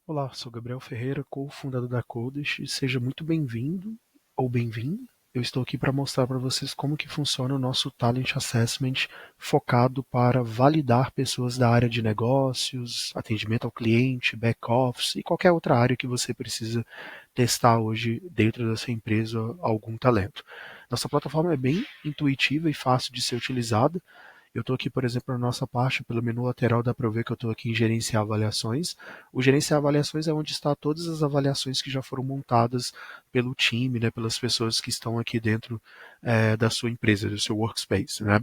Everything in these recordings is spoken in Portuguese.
Olá, sou Gabriel Ferreira, co-fundador da Codas, e seja muito bem-vindo ou bem-vinda. Eu estou aqui para mostrar para vocês como que funciona o nosso Talent Assessment focado para validar pessoas da área de negócios, atendimento ao cliente, back-office e qualquer outra área que você precisa testar hoje dentro da sua empresa algum talento. Nossa plataforma é bem intuitiva e fácil de ser utilizada. Eu estou aqui, por exemplo, na nossa parte, pelo menu lateral, dá para ver que eu estou aqui em gerenciar avaliações. O gerenciar avaliações é onde está todas as avaliações que já foram montadas pelo time, né, pelas pessoas que estão aqui dentro da sua empresa, do seu workspace, né?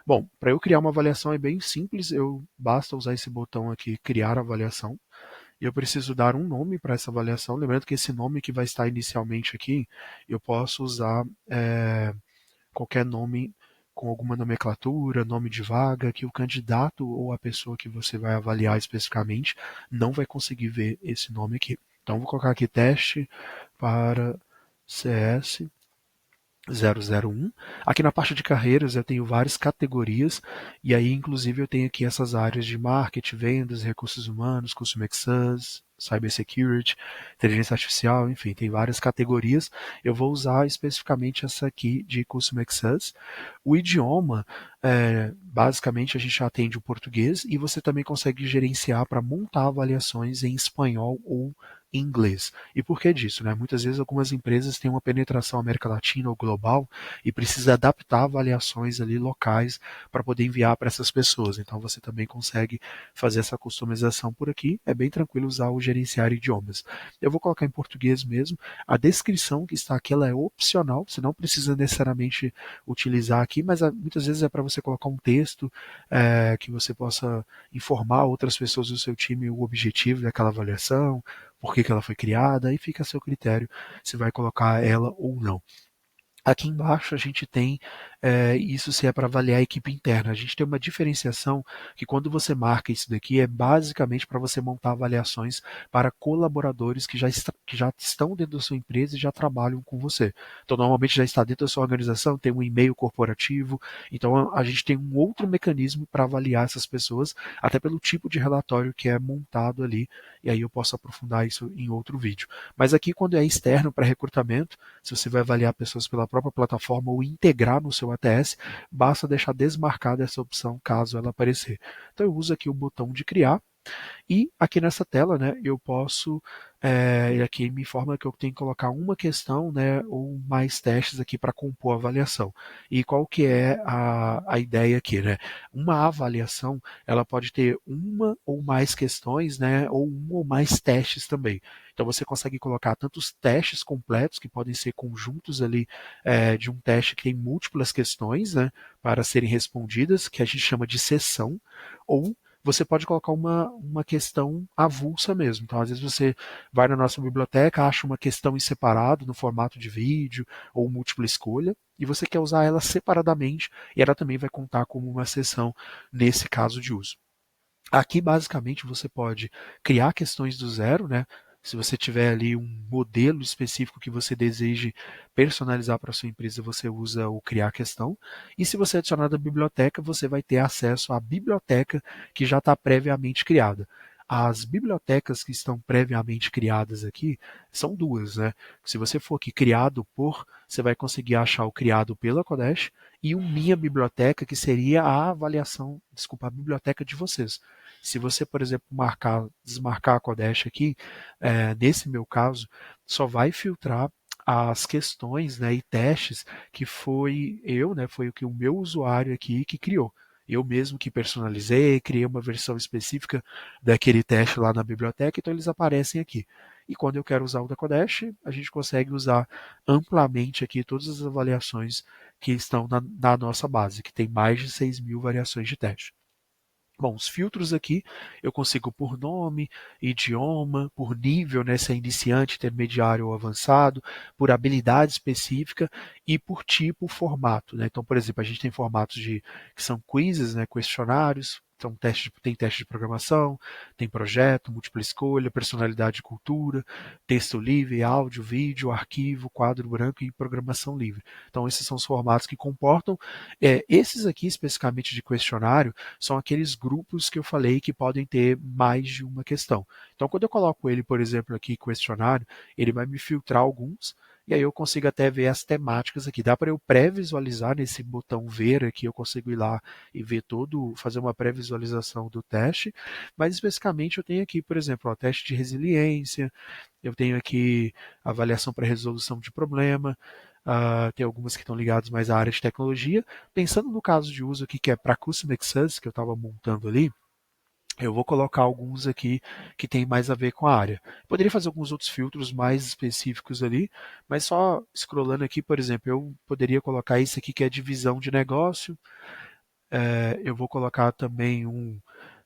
Bom, para eu criar uma avaliação é bem simples, basta usar esse botão aqui, criar avaliação. E eu preciso dar um nome para essa avaliação. Lembrando que esse nome que vai estar inicialmente aqui, eu posso usar qualquer nome com alguma nomenclatura, nome de vaga, que o candidato ou a pessoa que você vai avaliar especificamente não vai conseguir ver esse nome aqui. Então, vou colocar aqui teste para CS 001. Aqui na parte de carreiras eu tenho várias categorias e aí inclusive eu tenho aqui essas áreas de marketing, vendas, recursos humanos, Customer Success, Cybersecurity, inteligência artificial, enfim, tem várias categorias. Eu vou usar especificamente essa aqui de Customer Success. O idioma, basicamente a gente atende o português e você também consegue gerenciar para montar avaliações em espanhol ou em inglês. E por que disso? Né? Muitas vezes algumas empresas têm uma penetração América Latina ou global e precisa adaptar avaliações ali locais para poder enviar para essas pessoas. Então você também consegue fazer essa customização por aqui. É bem tranquilo usar o gerenciar idiomas. Eu vou colocar em português mesmo. A descrição que está aqui ela é opcional. Você não precisa necessariamente utilizar aqui, mas muitas vezes é para você colocar um texto que você possa informar outras pessoas do seu time o objetivo daquela avaliação, por que ela foi criada, e fica a seu critério se vai colocar ela ou não. Aqui embaixo a gente tem isso se é para avaliar a equipe interna. A gente tem uma diferenciação que quando você marca isso daqui é basicamente para você montar avaliações para colaboradores que já estão dentro da sua empresa e já trabalham com você. Então normalmente já está dentro da sua organização, tem um e-mail corporativo, então a gente tem um outro mecanismo para avaliar essas pessoas, até pelo tipo de relatório que é montado ali, e aí eu posso aprofundar isso em outro vídeo. Mas aqui quando é externo para recrutamento, se você vai avaliar pessoas pela própria plataforma ou integrar no seu ATS, basta deixar desmarcada essa opção caso ela aparecer. Então eu uso aqui o botão de criar e aqui nessa tela, né, eu posso, aqui me informa que eu tenho que colocar uma questão, né, ou mais testes aqui para compor a avaliação. E qual que é a ideia aqui, né? Uma avaliação, ela pode ter uma ou mais questões, né, ou um ou mais testes também. Então você consegue colocar tantos testes completos, que podem ser conjuntos ali de um teste que tem múltiplas questões, né, para serem respondidas, que a gente chama de sessão, ou você pode colocar uma questão avulsa mesmo. Então, às vezes você vai na nossa biblioteca, acha uma questão em separado, no formato de vídeo ou múltipla escolha, e você quer usar ela separadamente, e ela também vai contar como uma sessão nesse caso de uso. Aqui, basicamente, você pode criar questões do zero, né? Se você tiver ali um modelo específico que você deseje personalizar para a sua empresa, você usa o criar questão. E se você adicionar da biblioteca, você vai ter acesso à biblioteca que já está previamente criada. As bibliotecas que estão previamente criadas aqui são duas, né? Se você for aqui criado por, você vai conseguir achar o criado pela Kodesh e o minha biblioteca, que seria a avaliação, desculpa, a biblioteca de vocês. Se você, por exemplo, desmarcar a Kodesh aqui, nesse meu caso, só vai filtrar as questões, né, e testes que foi eu, né, foi o que o meu usuário aqui que criou. Eu mesmo que personalizei, criei uma versão específica daquele teste lá na biblioteca, então eles aparecem aqui. E quando eu quero usar o da Kodesh, a gente consegue usar amplamente aqui todas as avaliações que estão na nossa base, que tem mais de 6.000 variações de teste. Bom, os filtros aqui eu consigo por nome, idioma, por nível, né, se é iniciante, intermediário ou avançado, por habilidade específica e por tipo, formato, né? Então, por exemplo, a gente tem formatos que são quizzes, né, questionários, Então, tem teste de programação, tem projeto, múltipla escolha, personalidade e cultura, texto livre, áudio, vídeo, arquivo, quadro branco e programação livre. Então, esses são os formatos que comportam. Esses aqui, especificamente de questionário, são aqueles grupos que eu falei que podem ter mais de uma questão. Então, quando eu coloco ele, por exemplo, aqui, questionário, ele vai me filtrar alguns, e aí eu consigo até ver as temáticas aqui. Dá para eu pré-visualizar nesse botão ver aqui, eu consigo ir lá e ver todo, fazer uma pré-visualização do teste, mas especificamente eu tenho aqui, por exemplo, o teste de resiliência, eu tenho aqui avaliação para resolução de problema, tem algumas que estão ligadas mais à área de tecnologia. Pensando no caso de uso aqui, que é para Custom Access, que eu estava montando ali, eu vou colocar alguns aqui que tem mais a ver com a área. Poderia fazer alguns outros filtros mais específicos ali, mas só scrollando aqui, por exemplo, eu poderia colocar esse aqui que é divisão de negócio. Eu vou colocar também um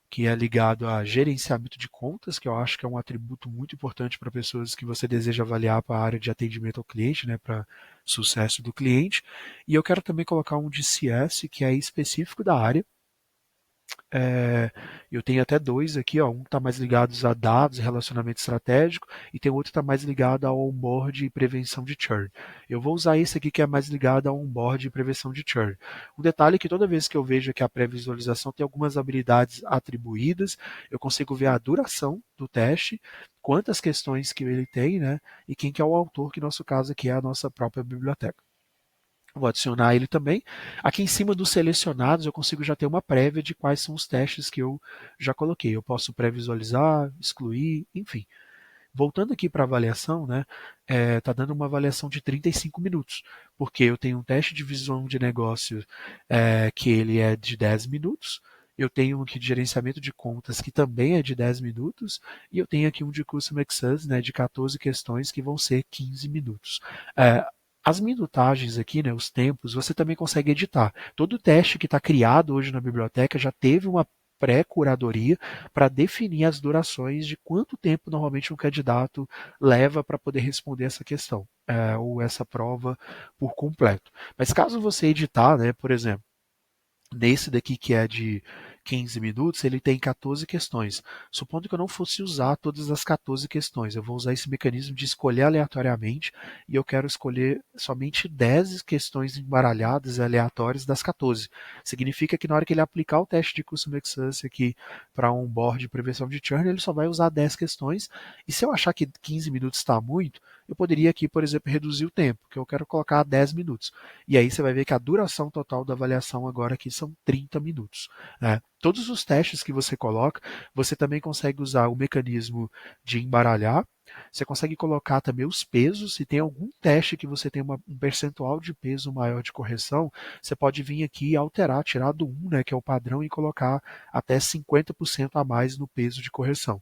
que é ligado a gerenciamento de contas, que eu acho que é um atributo muito importante para pessoas que você deseja avaliar para a área de atendimento ao cliente, né, para sucesso do cliente. E eu quero também colocar um de CS, que é específico da área. Eu tenho até dois aqui, ó, um está mais ligado a dados e relacionamento estratégico, e tem outro que está mais ligado ao onboard e prevenção de churn. Eu vou usar esse aqui que é mais ligado ao onboard e prevenção de churn. Um detalhe é que toda vez que eu vejo aqui a pré-visualização tem algumas habilidades atribuídas, eu consigo ver a duração do teste, quantas questões que ele tem, né, e quem que é o autor, que no nosso caso aqui é a nossa própria biblioteca. Vou adicionar ele também. Aqui em cima dos selecionados eu consigo já ter uma prévia de quais são os testes que eu já coloquei. Eu posso pré-visualizar, excluir, enfim. Voltando aqui para a avaliação, né, tá dando uma avaliação de 35 minutos, porque eu tenho um teste de visão de negócio que ele é de 10 minutos, eu tenho um aqui de gerenciamento de contas que também é de 10 minutos, e eu tenho aqui um de Custom Access, né, de 14 questões que vão ser 15 minutos. É, as minutagens aqui, né, os tempos, você também consegue editar. Todo teste que está criado hoje na biblioteca já teve uma pré-curadoria para definir as durações de quanto tempo normalmente um candidato leva para poder responder essa questão, ou essa prova por completo. Mas caso você editar, né, por exemplo, nesse daqui que é de 15 minutos, ele tem 14 questões. Supondo que eu não fosse usar todas as 14 questões, eu vou usar esse mecanismo de escolher aleatoriamente e eu quero escolher somente 10 questões embaralhadas e aleatórias das 14. Significa que na hora que ele aplicar o teste de Custom Access aqui para um board de prevenção de churn, ele só vai usar 10 questões. E se eu achar que 15 minutos está muito, eu poderia aqui, por exemplo, reduzir o tempo, que eu quero colocar a 10 minutos. E aí você vai ver que a duração total da avaliação agora aqui são 30 minutos. Né? Todos os testes que você coloca, você também consegue usar o mecanismo de embaralhar. Você consegue colocar também os pesos. Se tem algum teste que você tem um percentual de peso maior de correção, você pode vir aqui e alterar, tirar do 1, né, que é o padrão, e colocar até 50% a mais no peso de correção.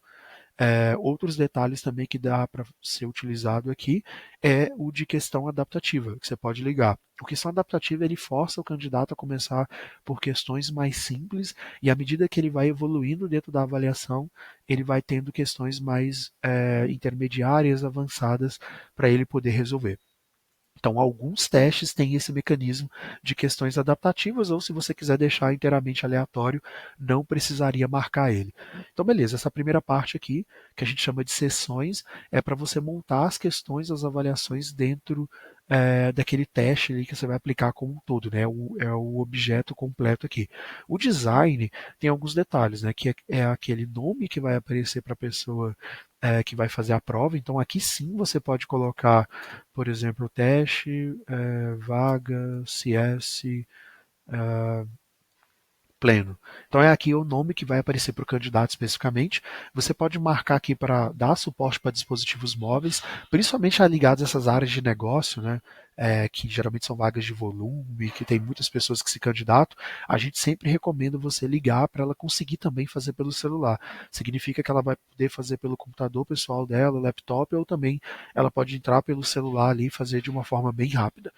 Outros detalhes também que dá para ser utilizado aqui é o de questão adaptativa, que você pode ligar. O questão adaptativa ele força o candidato a começar por questões mais simples e à medida que ele vai evoluindo dentro da avaliação, ele vai tendo questões mais intermediárias, avançadas para ele poder resolver. Então, alguns testes têm esse mecanismo de questões adaptativas, ou se você quiser deixar inteiramente aleatório, não precisaria marcar ele. Então, beleza, essa primeira parte aqui, que a gente chama de sessões, é para você montar as questões, as avaliações dentro daquele teste ali que você vai aplicar como um todo, né? É o objeto completo aqui. O design tem alguns detalhes, né? Que é aquele nome que vai aparecer para a pessoa que vai fazer a prova. Então, aqui sim você pode colocar, por exemplo, teste, vaga, CS, pleno. Então é aqui o nome que vai aparecer para o candidato especificamente. Você pode marcar aqui para dar suporte para dispositivos móveis, principalmente ligados a essas áreas de negócio, né? Que geralmente são vagas de volume, que tem muitas pessoas que se candidatam. A gente sempre recomenda você ligar para ela conseguir também fazer pelo celular. Significa que ela vai poder fazer pelo computador pessoal dela, laptop, ou também ela pode entrar pelo celular ali e fazer de uma forma bem rápida.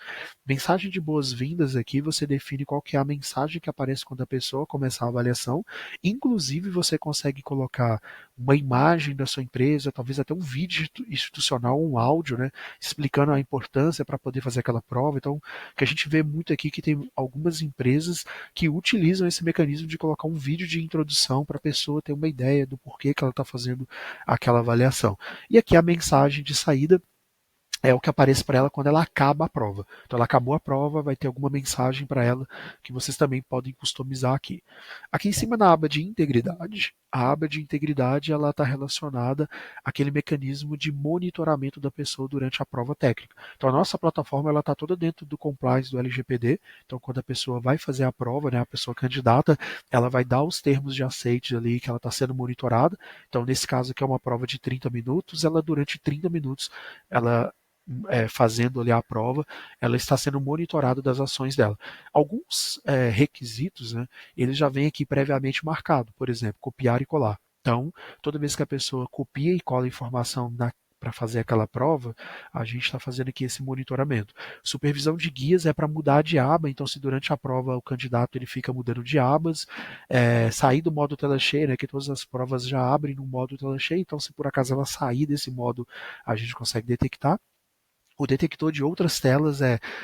Mensagem de boas-vindas aqui, você define qual que é a mensagem que aparece quando a pessoa começar a avaliação. Inclusive, você consegue colocar uma imagem da sua empresa, talvez até um vídeo institucional, um áudio, né, explicando a importância para poder fazer aquela prova. Então, o que a gente vê muito aqui que tem algumas empresas que utilizam esse mecanismo de colocar um vídeo de introdução para a pessoa ter uma ideia do porquê que ela está fazendo aquela avaliação. E aqui a mensagem de saída é o que aparece para ela quando ela acaba a prova. Então ela acabou a prova, vai ter alguma mensagem para ela que vocês também podem customizar aqui. Aqui em cima na aba de integridade, a aba de integridade ela está relacionada àquele mecanismo de monitoramento da pessoa durante a prova técnica. Então a nossa plataforma ela está toda dentro do compliance do LGPD. Então quando a pessoa vai fazer a prova, né, a pessoa candidata, ela vai dar os termos de aceite ali que ela está sendo monitorada. Então nesse caso aqui é uma prova de 30 minutos, ela durante 30 minutos ela fazendo ali a prova, ela está sendo monitorada das ações dela. Alguns requisitos, né, eles já vêm aqui previamente marcado, por exemplo, copiar e colar. Então, toda vez que a pessoa copia e cola informação para fazer aquela prova, a gente está fazendo aqui esse monitoramento. Supervisão de guias é para mudar de aba, então se durante a prova o candidato ele fica mudando de abas, sair do modo tela cheia, né, que todas as provas já abrem no modo tela cheia, então se por acaso ela sair desse modo, a gente consegue detectar. O detector de outras telas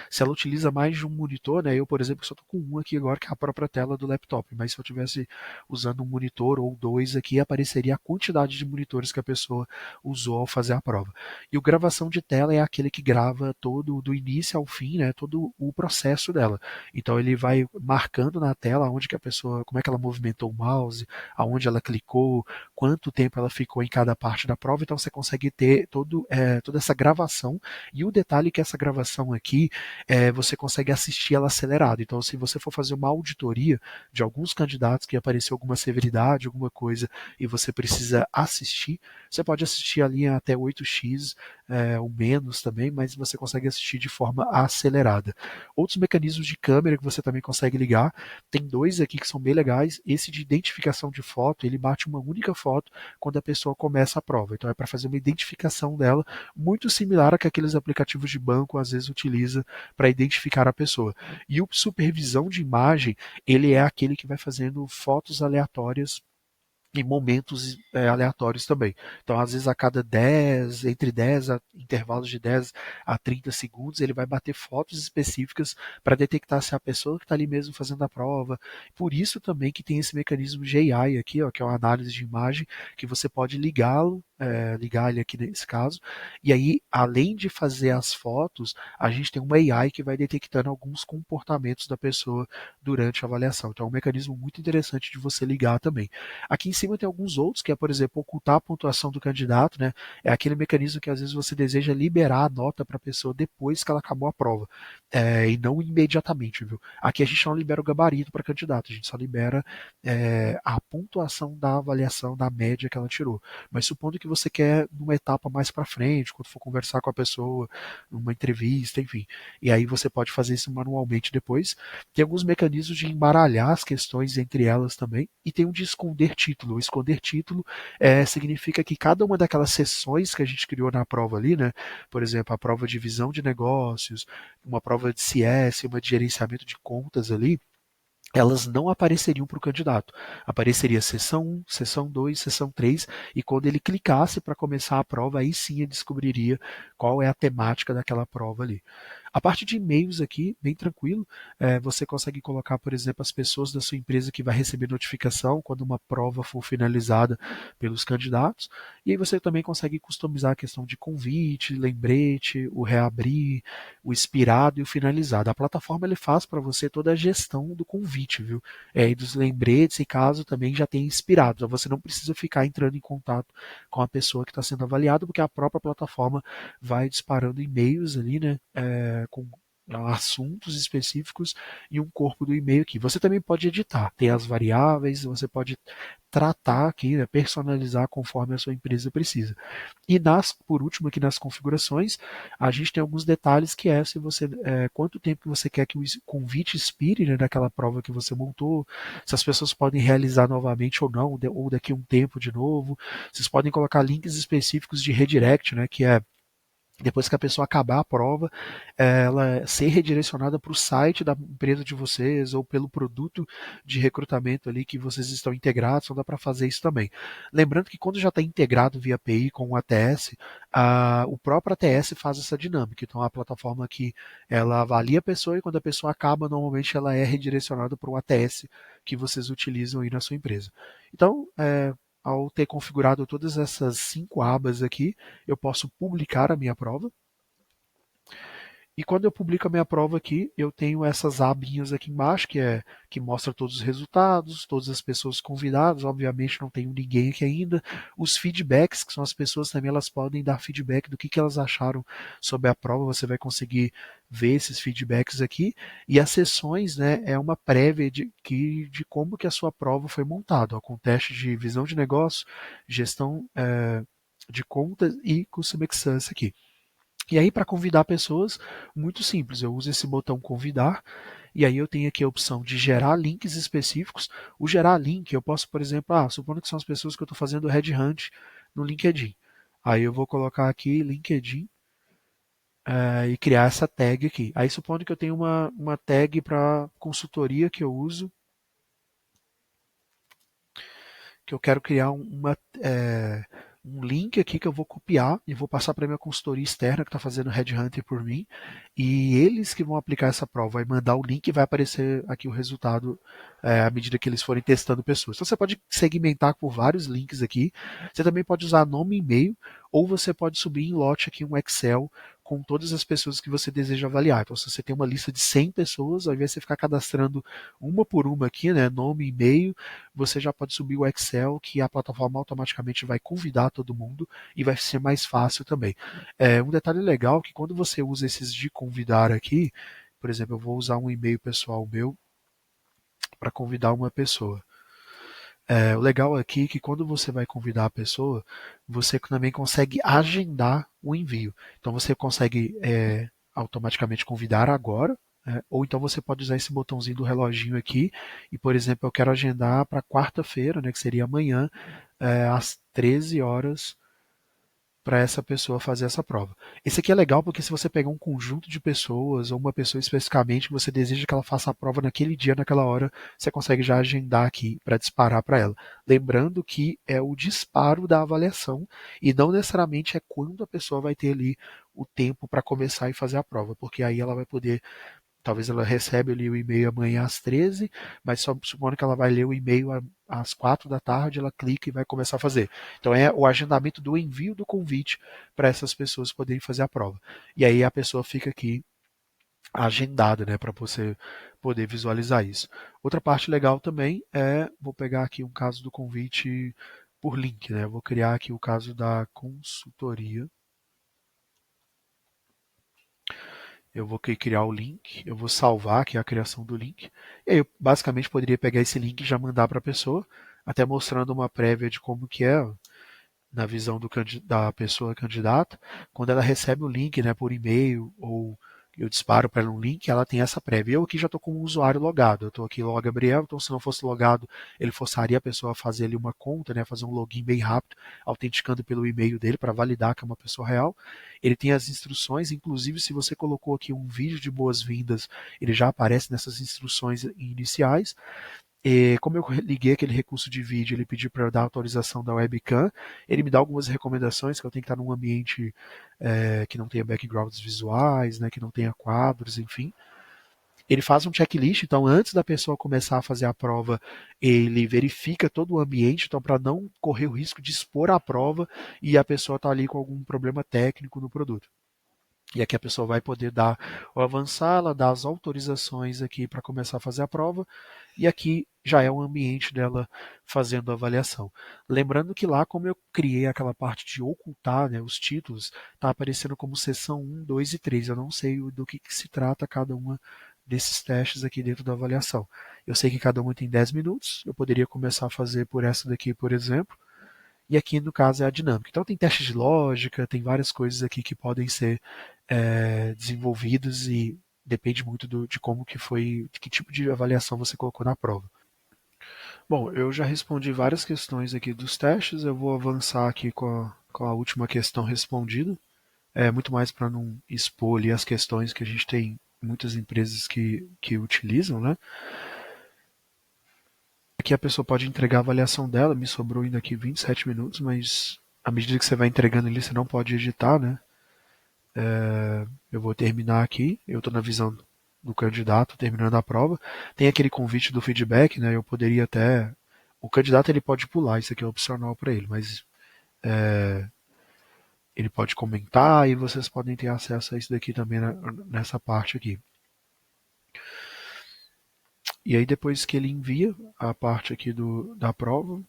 se ela utiliza mais de um monitor, né? Eu, por exemplo, só estou com um aqui agora, que é a própria tela do laptop, mas se eu tivesse usando um monitor ou dois aqui, apareceria a quantidade de monitores que a pessoa usou ao fazer a prova. E o gravação de tela é aquele que grava todo, do início ao fim, né? Todo o processo dela. Então ele vai marcando na tela onde que a pessoa, como é que ela movimentou o mouse, aonde ela clicou, quanto tempo ela ficou em cada parte da prova, então você consegue ter toda essa gravação. E o detalhe é que essa gravação aqui, você consegue assistir ela acelerada. Então, se você for fazer uma auditoria de alguns candidatos que apareceu alguma severidade, alguma coisa, e você precisa assistir, você pode assistir ali até 8x, ou menos também, mas você consegue assistir de forma acelerada. Outros mecanismos de câmera que você também consegue ligar, tem dois aqui que são bem legais. Esse de identificação de foto, ele bate uma única foto quando a pessoa começa a prova. Então, é para fazer uma identificação dela, muito similar a que aqueles aplicativos de banco às vezes utiliza para identificar a pessoa. E o supervisão de imagem, ele é aquele que vai fazendo fotos aleatórias em momentos aleatórios também. Então, às vezes, a cada 10, entre 10 intervalos de 10 a 30 segundos, ele vai bater fotos específicas para detectar se é a pessoa que está ali mesmo fazendo a prova. Por isso também que tem esse mecanismo de AI aqui, ó, que é uma análise de imagem, que você pode ligá-lo, ligar ele aqui nesse caso, e aí, além de fazer as fotos, a gente tem uma AI que vai detectando alguns comportamentos da pessoa durante a avaliação. Então, é um mecanismo muito interessante de você ligar também. Aqui em cima tem alguns outros, que é, por exemplo, ocultar a pontuação do candidato, né? É aquele mecanismo que às vezes você deseja liberar a nota para a pessoa depois que ela acabou a prova, e não imediatamente, viu? Aqui a gente não libera o gabarito para candidato, a gente só libera a pontuação da avaliação da média que ela tirou. Mas supondo que você quer numa etapa mais para frente, quando for conversar com a pessoa, numa entrevista, enfim, e aí você pode fazer isso manualmente depois. Tem alguns mecanismos de embaralhar as questões entre elas também, e tem um de esconder título. O esconder título significa que cada uma daquelas sessões que a gente criou na prova ali, né? Por exemplo, a prova de visão de negócios, uma prova de CS, uma de gerenciamento de contas ali, elas não apareceriam para o candidato. Apareceria sessão 1, sessão 2, sessão 3, e quando ele clicasse para começar a prova, aí sim ele descobriria qual é a temática daquela prova ali. A parte de e-mails aqui, bem tranquilo, você consegue colocar, por exemplo, as pessoas da sua empresa que vai receber notificação quando uma prova for finalizada pelos candidatos, e aí você também consegue customizar a questão de convite, lembrete, o reabrir, o expirado e o finalizado. A plataforma ele faz para você toda a gestão do convite, viu? E dos lembretes, e caso também já tenha expirado. Então você não precisa ficar entrando em contato com a pessoa que está sendo avaliada, porque a própria plataforma vai disparando e-mails ali, né? Com assuntos específicos e um corpo do e-mail aqui. Você também pode editar, tem as variáveis, você pode tratar aqui, né, personalizar conforme a sua empresa precisa. E por último aqui nas configurações, a gente tem alguns detalhes que se você quanto tempo que você quer que o convite expire, né, daquela prova que você montou, se as pessoas podem realizar novamente ou não, ou daqui a um tempo de novo. Vocês podem colocar links específicos de redirect, né, que é Depois que a pessoa acabar a prova, ela ser redirecionada para o site da empresa de vocês ou pelo produto de recrutamento ali que vocês estão integrados, então dá para fazer isso também. Lembrando que quando já está integrado via API com o ATS, o próprio ATS faz essa dinâmica. Então, a plataforma que ela avalia a pessoa e quando a pessoa acaba, normalmente ela é redirecionada para o ATS que vocês utilizam aí na sua empresa. Então, ao ter configurado todas essas 5 abas aqui, eu posso publicar a minha prova. E quando eu publico a minha prova aqui, eu tenho essas abinhas aqui embaixo, que mostra todos os resultados, todas as pessoas convidadas, obviamente não tenho ninguém aqui ainda. Os feedbacks, que são as pessoas também, elas podem dar feedback do que elas acharam sobre a prova, você vai conseguir ver esses feedbacks aqui. E as sessões, né, é uma prévia de como que a sua prova foi montada, ó, com teste de visão de negócio, gestão de contas e Customer Success aqui. E aí, para convidar pessoas, muito simples, eu uso esse botão convidar, e aí eu tenho aqui a opção de gerar links específicos. O gerar link, eu posso, por exemplo, supondo que são as pessoas que eu estou fazendo headhunt no LinkedIn. Aí eu vou colocar aqui LinkedIn e criar essa tag aqui. Aí supondo que eu tenho uma tag para consultoria que eu uso, que eu quero criar um link aqui que eu vou copiar e vou passar para a minha consultoria externa que está fazendo Headhunter por mim. E eles que vão aplicar essa prova. Vai mandar o link e vai aparecer aqui o resultado à medida que eles forem testando pessoas. Então você pode segmentar por vários links aqui. Você também pode usar nome e e-mail, ou você pode subir em lote aqui um Excel com todas as pessoas que você deseja avaliar. Então, se você tem uma lista de 100 pessoas, ao invés de você ficar cadastrando uma por uma aqui, né, nome e e-mail, você já pode subir o Excel, que a plataforma automaticamente vai convidar todo mundo e vai ser mais fácil também. Um detalhe legal é que quando você usa esses de convidar aqui, por exemplo, eu vou usar um e-mail pessoal meu para convidar uma pessoa. O legal aqui é que quando você vai convidar a pessoa, você também consegue agendar o envio. Então você consegue automaticamente convidar agora, ou então você pode usar esse botãozinho do reloginho aqui e, por exemplo, eu quero agendar para quarta-feira, né, que seria amanhã, às 13 horas, para essa pessoa fazer essa prova. Esse aqui é legal porque se você pegar um conjunto de pessoas ou uma pessoa especificamente que você deseja que ela faça a prova naquele dia, naquela hora, você consegue já agendar aqui para disparar para ela. Lembrando que é o disparo da avaliação e não necessariamente é quando a pessoa vai ter ali o tempo para começar e fazer a prova, porque aí ela vai poder. Talvez ela recebe ali o e-mail amanhã às 13, mas só supondo que ela vai ler o e-mail às 4 da tarde, ela clica e vai começar a fazer. Então é o agendamento do envio do convite para essas pessoas poderem fazer a prova. E aí a pessoa fica aqui agendada, né, para você poder visualizar isso. Outra parte legal também vou pegar aqui um caso do convite por link, né? Eu vou criar aqui o caso da consultoria. Eu vou criar o link, eu vou salvar aqui a criação do link. E aí eu basicamente poderia pegar esse link e já mandar para a pessoa, até mostrando uma prévia de como que é na visão da pessoa candidata. Quando ela recebe o link, né, por e-mail ou eu disparo para ela um link, ela tem essa prévia. Eu aqui já estou com o usuário logado. Eu estou aqui logo Gabriel, então se não fosse logado, ele forçaria a pessoa a fazer ali uma conta, né, fazer um login bem rápido, autenticando pelo e-mail dele para validar que é uma pessoa real. Ele tem as instruções, inclusive se você colocou aqui um vídeo de boas-vindas, ele já aparece nessas instruções iniciais. E como eu liguei aquele recurso de vídeo, ele pediu para eu dar autorização da webcam. Ele me dá algumas recomendações que eu tenho que estar num ambiente que não tenha backgrounds visuais, né, que não tenha quadros, enfim. Ele faz um checklist, então antes da pessoa começar a fazer a prova, ele verifica todo o ambiente, então para não correr o risco de expor a prova e a pessoa estar ali com algum problema técnico no produto. E aqui a pessoa vai poder dar o avançar, ela dá as autorizações aqui para começar a fazer a prova, e aqui já é o ambiente dela fazendo a avaliação. Lembrando que lá, como eu criei aquela parte de ocultar, né, os títulos, está aparecendo como seção 1, 2 e 3. Eu não sei do que se trata cada uma desses testes aqui dentro da avaliação. Eu sei que cada uma tem 10 minutos, eu poderia começar a fazer por essa daqui, por exemplo, e aqui no caso é a dinâmica. Então tem testes de lógica, tem várias coisas aqui que podem ser desenvolvidas e depende muito de como que foi, de que tipo de avaliação você colocou na prova. Bom, eu já respondi várias questões aqui dos testes, eu vou avançar aqui com a última questão respondida. é muito mais para não expor ali as questões que a gente tem muitas empresas que utilizam, né? Aqui a pessoa pode entregar a avaliação dela, me sobrou ainda aqui 27 minutos, mas à medida que você vai entregando ali, você não pode editar, né? Eu vou terminar aqui, eu estou na visão do candidato terminando a prova. Tem aquele convite do feedback, né? Eu poderia até. O candidato ele pode pular, isso aqui é opcional para ele, mas ele pode comentar e vocês podem ter acesso a isso daqui também nessa parte aqui. E aí depois que ele envia a parte aqui da prova,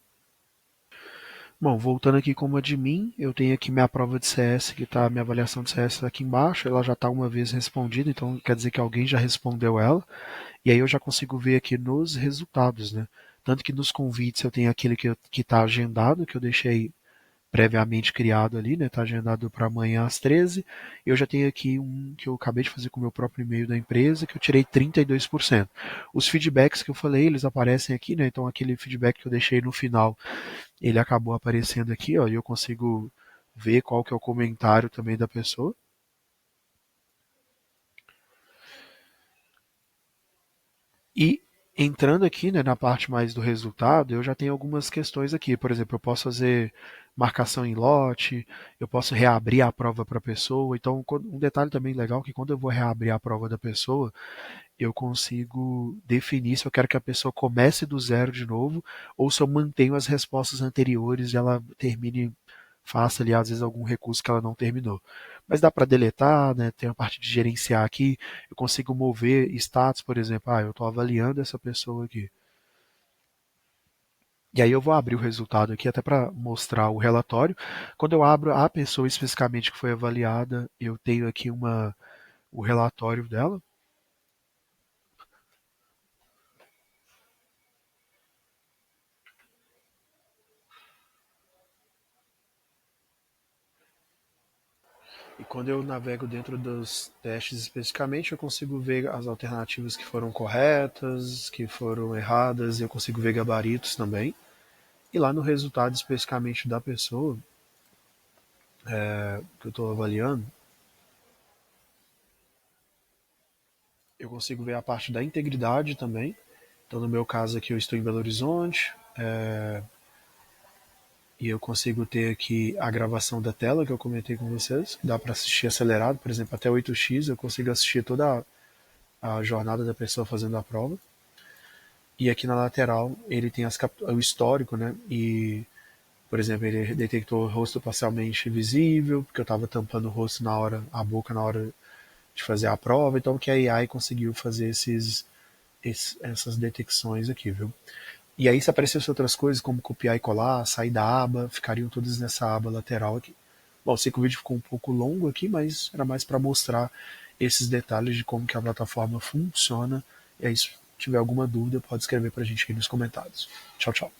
bom, voltando aqui como admin, eu tenho aqui minha prova de CS, que está minha avaliação de CS aqui embaixo, ela já está uma vez respondida, então quer dizer que alguém já respondeu ela, e aí eu já consigo ver aqui nos resultados, né? Tanto que nos convites eu tenho aquele que está agendado, que eu deixei previamente criado ali, né? Está agendado para amanhã às 13. Eu já tenho aqui um que eu acabei de fazer com o meu próprio e-mail da empresa, que eu tirei 32%. Os feedbacks que eu falei, eles aparecem aqui, né? Então aquele feedback que eu deixei no final, ele acabou aparecendo aqui, ó, e eu consigo ver qual que é o comentário também da pessoa. E entrando aqui, né, na parte mais do resultado, eu já tenho algumas questões aqui. Por exemplo, eu posso fazer marcação em lote, eu posso reabrir a prova para a pessoa. Então, um detalhe também legal é que quando eu vou reabrir a prova da pessoa, eu consigo definir se eu quero que a pessoa comece do zero de novo ou se eu mantenho as respostas anteriores e ela termine, faça ali às vezes algum recurso que ela não terminou. Mas dá para deletar, né? Tem a parte de gerenciar aqui, eu consigo mover status, por exemplo, eu estou avaliando essa pessoa aqui. E aí eu vou abrir o resultado aqui até para mostrar o relatório. Quando eu abro a pessoa especificamente que foi avaliada, eu tenho aqui o relatório dela. E quando eu navego dentro dos testes especificamente, eu consigo ver as alternativas que foram corretas, que foram erradas, e eu consigo ver gabaritos também. E lá no resultado especificamente da pessoa que eu estou avaliando, eu consigo ver a parte da integridade também. Então, no meu caso aqui, eu estou em Belo Horizonte, e eu consigo ter aqui a gravação da tela que eu comentei com vocês, que dá para assistir acelerado, por exemplo, até 8x, eu consigo assistir toda a jornada da pessoa fazendo a prova. E aqui na lateral ele tem o histórico, né? E, por exemplo, ele detectou o rosto parcialmente visível, porque eu estava tampando o rosto na hora, a boca na hora de fazer a prova, então que a AI conseguiu fazer essas detecções aqui, viu? E aí se aparecessem outras coisas, como copiar e colar, sair da aba, ficariam todas nessa aba lateral aqui. Bom, sei que o vídeo ficou um pouco longo aqui, mas era mais para mostrar esses detalhes de como que a plataforma funciona. E aí, se tiver alguma dúvida, pode escrever para a gente aqui nos comentários. Tchau, tchau.